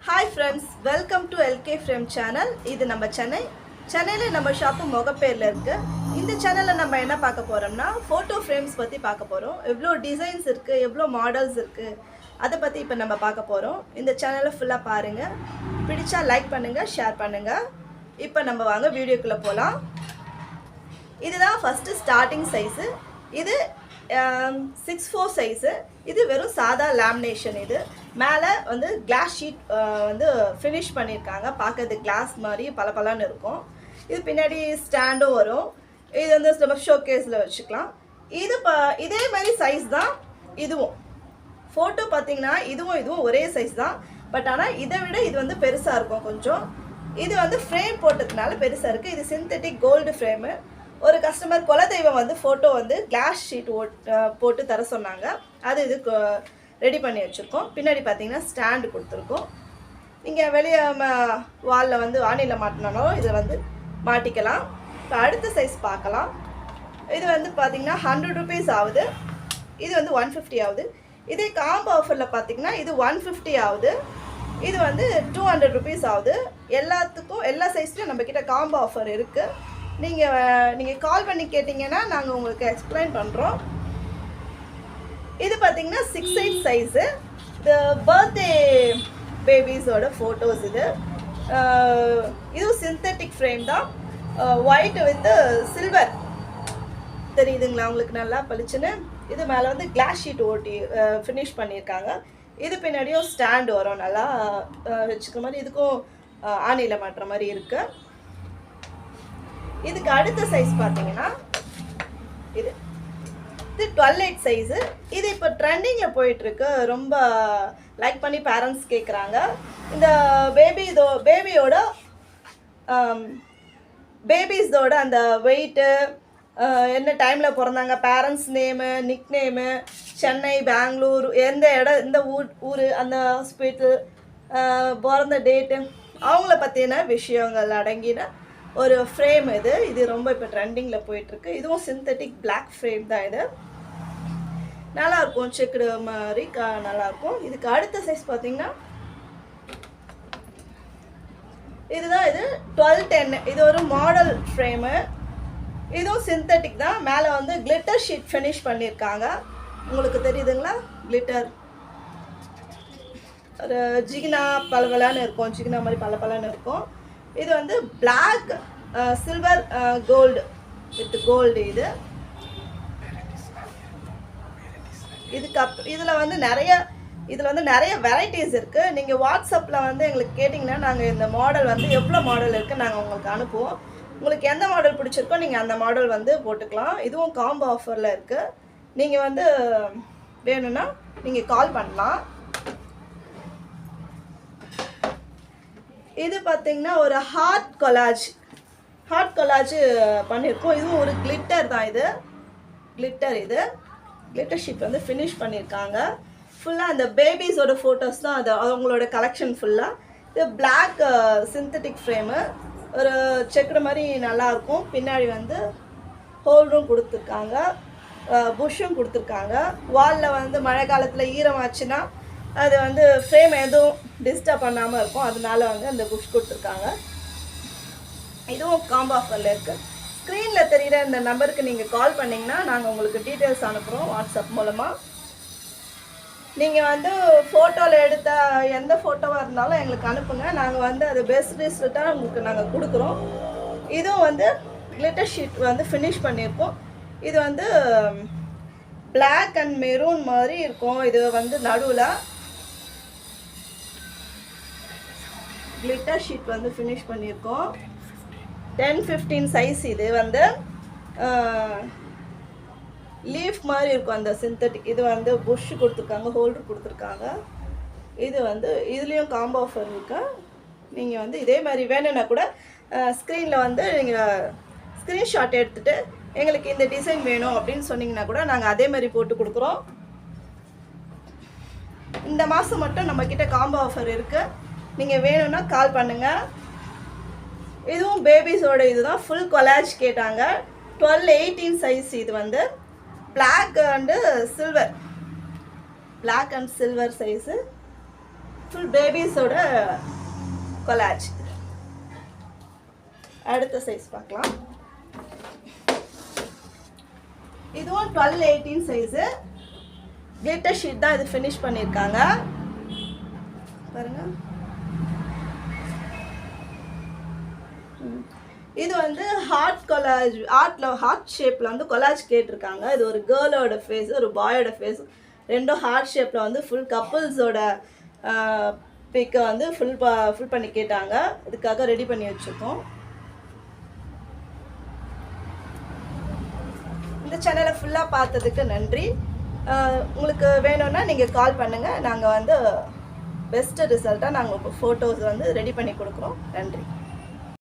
Hi friends, welcome to LK Frame channel. இது நம்ம சென்னையில நம்ம ஷாப் மொகப்பேர்ல இருக்கு. இந்த சேனல்ல நம்ம என்ன பார்க்க போறோம்னா போட்டோ ஃப்ரேம்ஸ் பத்தி பார்க்க போறோம். எவ்வளவு டிசைன்ஸ் இருக்கு, எவ்வளவு மாடல்ஸ் இருக்கு, அத பத்தி இப்ப நம்ம பார்க்க போறோம். இந்த சேனலை ஃபுல்லா பாருங்க. பிடிச்சா லைக் பண்ணுங்க, ஷேர் பண்ணுங்க. இப்ப நம்ம வாங்க வீடியோக்குள்ள போலாம். இதுதான் ஃபர்ஸ்ட் ஸ்டார்டிங் சைஸ். இது 6'4" சைஸு. இது வெறும் சாதா லேமினேஷன். இது மேலே வந்து கிளாஸ் ஷீட் வந்து ஃபினிஷ் பண்ணியிருக்காங்க. பார்க்கறது கிளாஸ் மாதிரி பளபளன்னு இருக்கும். இது பின்னாடி ஸ்டாண்டும் வரும். இது வந்து நம்ம ஷோகேஸில் வச்சுக்கலாம். இதே மாதிரி சைஸ் தான் இதுவும். ஃபோட்டோ பார்த்தீங்கன்னா இதுவும் ஒரே சைஸ் தான். பட் ஆனால் இதை விட இது வந்து பெருசாக இருக்கும் கொஞ்சம். இது வந்து ஃப்ரேம் போட்டதுனால பெருசாக இருக்குது. இது சிந்தட்டிக் கோல்டு ஃப்ரேமு. ஒரு கஸ்டமர் குலதெய்வம் வந்து ஃபோட்டோ வந்து கிளாஸ் ஷீட் போட்டு தர சொன்னாங்க. அது இது ரெடி பண்ணி வச்சுருக்கோம். பின்னாடி பார்த்தீங்கன்னா ஸ்டாண்டு கொடுத்துருக்கோம். நீங்கள் வெளியே வாலில் வந்து வானிலை மாட்டினாலும் இதை வந்து மாட்டிக்கலாம். இப்போ அடுத்த சைஸ் பார்க்கலாம். இது வந்து பார்த்தீங்கன்னா 100 rupees ஆகுது. இது வந்து 150 ஆகுது. இதே காம்போ ஆஃபரில் பார்த்தீங்கன்னா இது 150 ஆகுது. இது வந்து 200 rupees ஆகுது. எல்லாத்துக்கும் எல்லா சைஸ்லையும் நம்மக்கிட்ட காம்போ ஆஃபர் இருக்குது. நீங்கள் கால் பண்ணி கேட்டிங்கன்னா நாங்கள் உங்களுக்கு எக்ஸ்பிளைன் பண்ணுறோம். இது பார்த்தீங்கன்னா 6'8" சைஸு. இது பர்த்டே பேபிஸோட ஃபோட்டோஸ். இதுவும் சிந்தட்டிக் ஃப்ரேம் தான். ஒயிட் வித் சில்வர் தெரியுதுங்களா உங்களுக்கு நல்லா பளிச்சுன்னு. இது மேலே வந்து கிளாஸ் ஷீட் ஓட்டி ஃபினிஷ் பண்ணியிருக்காங்க. இது பின்னாடியும் ஸ்டாண்டு வரும், நல்லா வச்சுக்கிற மாதிரி. இதுக்கும் ஆணியில் மாட்டுற மாதிரி இருக்குது. இதுக்கு அடுத்த சைஸ் பார்த்தீங்கன்னா இது 12'8" சைஸு. இது இப்போ ட்ரெண்டிங்கில் போயிட்டுருக்கு. ரொம்ப லைக் பண்ணி பேரண்ட்ஸ் கேட்குறாங்க. இந்த பேபிஸோட அந்த வெயிட்டு, என்ன டைமில் பிறந்தாங்க, பேரண்ட்ஸ் நேமு, நிக் நேமு, சென்னை, பெங்களூர், எந்த ஊர், அந்த ஹாஸ்பிட்டல், பிறந்த டேட்டு, அவங்கள பற்றின விஷயங்கள் அடங்கின ஒரு ஃப்ரேம். இது ரொம்ப இப்போ ட்ரெண்டிங்கில் போயிட்டுருக்கு. இதுவும் சிந்தட்டிக் பிளாக் ஃப்ரேம் தான். இது நல்லாயிருக்கும், செக்குடு மாதிரி நல்லாயிருக்கும். இதுக்கு அடுத்த சைஸ் பார்த்தீங்கன்னா இதுதான். இது 12'10". இது ஒரு மாடல் ஃப்ரேமு. இதுவும் சிந்தட்டிக் தான். மேலே வந்து கிளிட்டர் ஷீட் ஃபினிஷ் பண்ணியிருக்காங்க. உங்களுக்கு தெரியுதுங்களா? கிளிட்டர் ஒரு ஜிகினா பளபளன்னு இருக்கும், ஜிகினா மாதிரி பளபளன்னு இருக்கும். இது வந்து black silver gold with gold. இதில் வந்து நிறைய வெரைட்டிஸ் இருக்குது. நீங்கள் வாட்ஸ்அப்பில் வந்து எங்களுக்கு கேட்டிங்கன்னா நாங்கள் இந்த மாடல் வந்து எவ்வளோ மாடல் இருக்குது நாங்கள் உங்களுக்கு அனுப்புவோம். உங்களுக்கு எந்த மாடல் பிடிச்சிருக்கோ நீங்கள் அந்த மாடல் வந்து போட்டுக்கலாம். இதுவும் காம்போ ஆஃபரில் இருக்குது. நீங்கள் வந்து வேணும்னா நீங்கள் கால் பண்ணலாம். இது பார்த்தீங்கன்னா ஒரு ஹார்ட் கொலாஜ் பண்ணியிருக்கோம். இதுவும் ஒரு கிளிட்டர் தான். இது கிளிட்டர் ஷீட் வந்து ஃபினிஷ் பண்ணியிருக்காங்க. ஃபுல்லாக அந்த பேபிஸோட ஃபோட்டோஸ் தான். அது அவங்களோட கலெக்ஷன் ஃபுல்லாக. இது பிளாக் சிந்தட்டிக் ஃப்ரேமு. ஒரு செக்குடு மாதிரி நல்லாயிருக்கும். பின்னாடி வந்து ஹோல்டும் கொடுத்துருக்காங்க, புஷ்ஷும் கொடுத்துருக்காங்க. வாலில் வந்து மழை காலத்தில் ஈரமாச்சுன்னா அது வந்து ஃப்ரேம் எதுவும் டிஸ்டர்ப் பண்ணாமல் இருக்கும். அதனால வந்து அந்த புஷ் கொடுத்துருக்காங்க. இதுவும் காம்போ ஆஃபரில் இருக்குது. ஸ்க்ரீனில் தெரிகிற இந்த நம்பருக்கு நீங்கள் கால் பண்ணிங்கன்னா நாங்கள் உங்களுக்கு டீட்டெயில்ஸ் அனுப்புகிறோம் வாட்ஸ்அப் மூலமாக. நீங்கள் வந்து ஃபோட்டோவில் எடுத்த எந்த ஃபோட்டோவாக இருந்தாலும் எங்களுக்கு அனுப்புங்க. நாங்கள் வந்து அது பெஸ்ட் ரிசல்ட்டாக உங்களுக்கு நாங்கள் கொடுக்குறோம். இதுவும் வந்து கிளிட்டர் ஷீட் வந்து ஃபினிஷ் பண்ணியிருக்கோம். இது வந்து பிளாக் அண்ட் மெரூன் மாதிரி இருக்கும். இது வந்து நடுவில் கிளிட்டர் ஷீட் வந்து ஃபினிஷ் பண்ணியிருக்கோம். 10-15 சைஸ். இது வந்து லீஃப் மாதிரி இருக்கும் அந்த சிந்தட்டிக். இது வந்து புஷ் கொடுத்துருக்காங்க, ஹோல்டர் கொடுத்துருக்காங்க. இது வந்து இதுலேயும் காம்போ ஆஃபர் இருக்கு. நீங்கள் வந்து இதே மாதிரி வேணும்னா கூட ஸ்க்ரீனில் வந்து நீங்கள் ஸ்க்ரீன்ஷாட் எடுத்துகிட்டு எங்களுக்கு இந்த டிசைன் வேணும் அப்படின்னு சொன்னீங்கன்னா கூட நாங்கள் அதே மாதிரி போட்டு கொடுக்குறோம். இந்த மாதம் மட்டும் நம்மக்கிட்ட காம்போ ஆஃபர் இருக்குது. நீங்கள் வேணும்னா கால் பண்ணுங்கள். இதுவும் பேபிஸோட இதுதான். ஃபுல் கொலாஜ் கேட்டாங்க. 12'18" சைஸ். இது வந்து black and silver size. Full பேபிஸோட கொலாஜ். அடுத்த சைஸ் பார்க்கலாம். இதுவும் 12-18 சைஸு. கிளிட்டர் ஷீட் தான் இது ஃபினிஷ் பண்ணியிருக்காங்க பாருங்க. இது வந்து ஹார்ட் கொலாஜ், ஹார்ட் ஷேப்பில் வந்து கொலாஜ் கேட்டிருக்காங்க. இது ஒரு கேர்ளோட ஃபேஸ், ஒரு பாயோட ஃபேஸ், ரெண்டும் ஹார்ட் ஷேப்பில் வந்து ஃபுல் கப்புள்ஸோட பிக்கை வந்து ஃபுல் பண்ணி கேட்டாங்க. இதுக்காக ரெடி பண்ணி வச்சுருக்கோம். இந்த சேனலை ஃபுல்லாக பார்த்ததுக்கு நன்றி. உங்களுக்கு வேணும்னா நீங்கள் கால் பண்ணுங்கள். நாங்கள் வந்து பெஸ்ட்டு ரிசல்ட்டாக நாங்கள் ஃபோட்டோஸ் வந்து ரெடி பண்ணி கொடுக்குறோம். நன்றி.